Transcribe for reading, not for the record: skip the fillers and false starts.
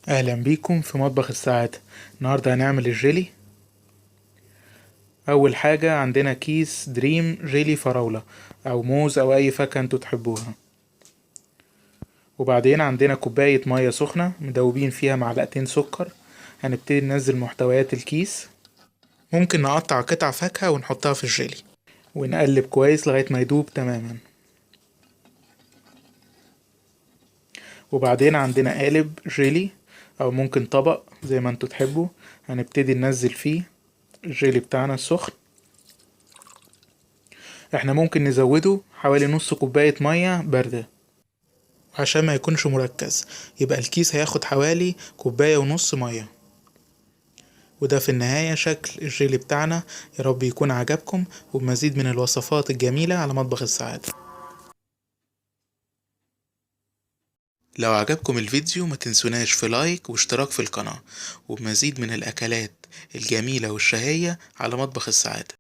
اهلا بيكم في مطبخ السعادة. النهاردة هنعمل الجيلي. اول حاجة عندنا كيس دريم جيلي فراولة او موز او اي فاكهة انتوا تحبوها. وبعدين عندنا كوباية مية سخنة مدوبين فيها معلقتين سكر. هنبتدي ننزل محتويات الكيس. ممكن نقطع قطع فاكهة ونحطها في الجيلي ونقلب كويس لغاية ما يدوب تماما. وبعدين عندنا قالب جيلي او ممكن طبق زي ما انتوا تحبوا. هنبتدي ننزل فيه الجيلي بتاعنا السخن. احنا ممكن نزوده حوالي نص كوباية مية باردة عشان ما يكونش مركز، يبقى الكيس هياخد حوالي كوباية ونص مية. وده في النهاية شكل الجيلي بتاعنا. يا رب يكون عجبكم، وبمزيد من الوصفات الجميلة على مطبخ السعادة. لو عجبكم الفيديو ما تنسوناش في لايك واشتراك في القناة، وبمزيد من الأكلات الجميلة والشهية على مطبخ السعادة.